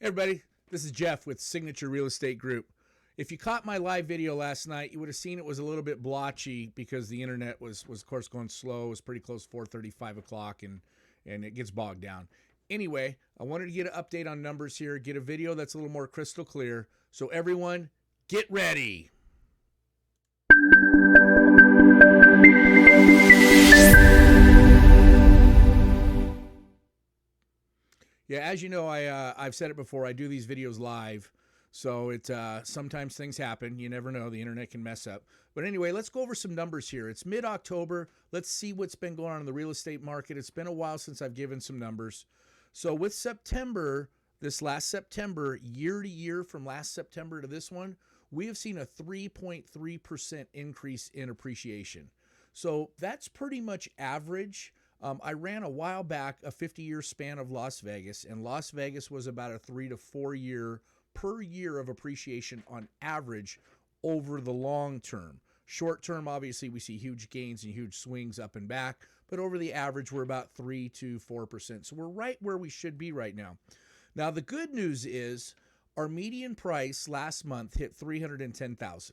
Everybody, this is Jeff with Signature Real Estate Group. If you caught my live video last night, you would have seen it was a little bit blotchy because the internet was of course going slow. It was pretty close, 4:30, 5 o'clock, and it gets bogged down. Anyway, I wanted to get an update on numbers here, get a video that's a little more crystal clear. So everyone, get ready. Yeah, as you know, I've said it before. I do these videos live, so sometimes things happen. You never know; the internet can mess up. But anyway, let's go over some numbers here. It's mid-October. Let's see what's been going on in the real estate market. It's been a while since I've given some numbers. So with September, this last September, year to year, from last September to this one, we have seen a 3.3% increase in appreciation. So that's pretty much average. I ran a while back a 50-year span of Las Vegas, and Las Vegas was about a 3 to 4 year per year of appreciation on average over the long term. Short term, obviously, we see huge gains and huge swings up and back, but over the average, we're about 3 to 4%. So we're right where we should be right now. Now, the good news is our median price last month hit $310,000.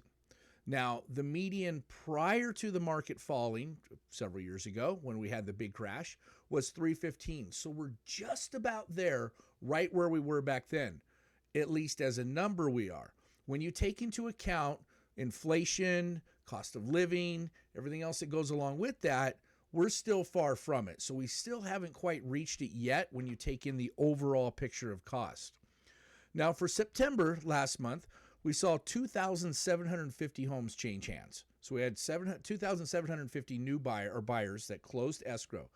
Now, the median prior to the market falling several years ago when we had the big crash was $315. So we're just about there, right where we were back then, at least as a number we are. When you take into account inflation, cost of living, everything else that goes along with that, we're still far from it. So we still haven't quite reached it yet when you take in the overall picture of cost. Now, for September last month, we saw 2,750 homes change hands. So we had 2,750 new buyers that closed escrow.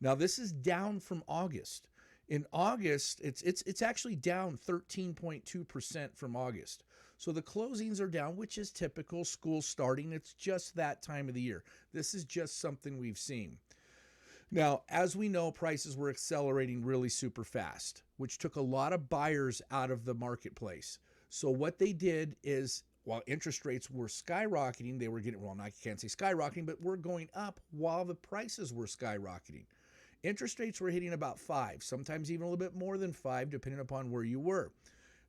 Now this is down from August. In August, it's actually down 13.2% from August. So the closings are down, which is typical. School starting. It's just that time of the year. This is just something we've seen. Now, as we know, prices were accelerating really super fast, which took a lot of buyers out of the marketplace. So what they did is, while interest rates were skyrocketing, they were getting, well, I can't say skyrocketing, but we're going up while the prices were skyrocketing. Interest rates were hitting about 5, sometimes even a little bit more than 5, depending upon where you were.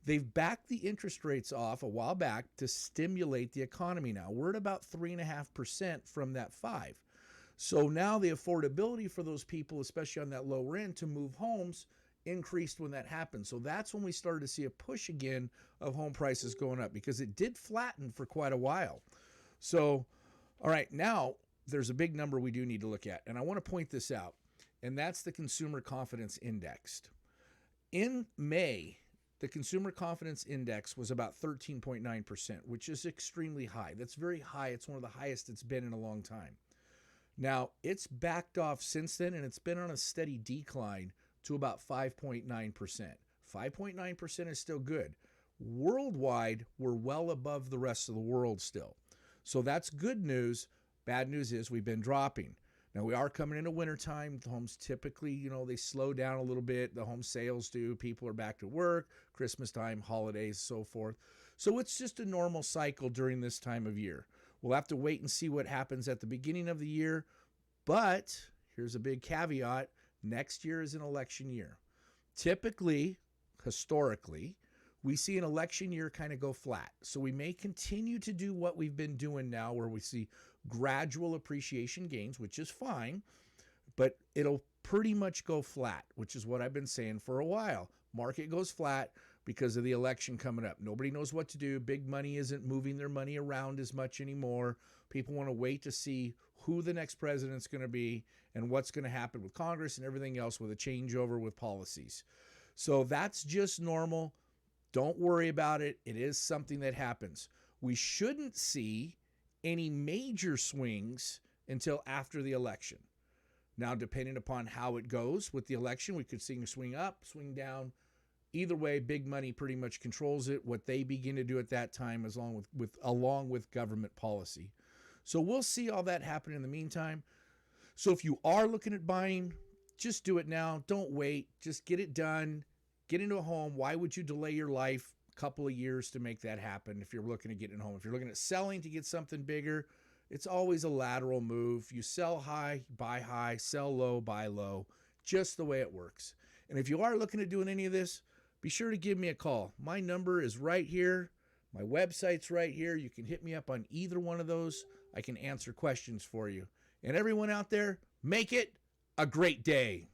They've backed the interest rates off a while back to stimulate the economy now. We're at about 3.5% from that 5. So now the affordability for those people, especially on that lower end, to move homes increased when that happened. So that's when we started to see a push again of home prices going up, because it did flatten for quite a while. So, all right, now there's a big number we do need to look at, and I want to point this out, and that's the Consumer Confidence Index. In May, the Consumer Confidence Index was about 13.9%, which is extremely high. That's very high. It's one of the highest it's been in a long time. Now, it's backed off since then, and it's been on a steady decline to about 5.9%. 5.9% is still good. Worldwide, we're well above the rest of the world still. So that's good news. Bad news is we've been dropping. Now, we are coming into wintertime. The homes typically, they slow down a little bit. The home sales do. People are back to work, Christmas time, holidays, so forth. So it's just a normal cycle during this time of year. We'll have to wait and see what happens at the beginning of the year. But here's a big caveat. Next year is an election year. Typically, historically, we see an election year kind of go flat. So we may continue to do what we've been doing now, where we see gradual appreciation gains, which is fine, but it'll pretty much go flat, which is what I've been saying for a while. Market goes flat because of the election coming up. Nobody knows what to do. Big money isn't moving their money around as much anymore. People want to wait to see who the next president's going to be and what's going to happen with Congress and everything else with a changeover with policies. So that's just normal. Don't worry about it. It is something that happens. We shouldn't see any major swings until after the election. Now, depending upon how it goes with the election, we could see a swing up, swing down. Either way, big money pretty much controls it. What they begin to do at that time, along with government policy. So we'll see all that happen in the meantime. So if you are looking at buying, just do it now. Don't wait. Just get it done. Get into a home. Why would you delay your life a couple of years to make that happen if you're looking to get in a home? If you're looking at selling to get something bigger, it's always a lateral move. You sell high, buy high, sell low, buy low, just the way it works. And if you are looking at doing any of this, be sure to give me a call. My number is right here. My website's right here. You can hit me up on either one of those. I can answer questions for you. And everyone out there, make it a great day.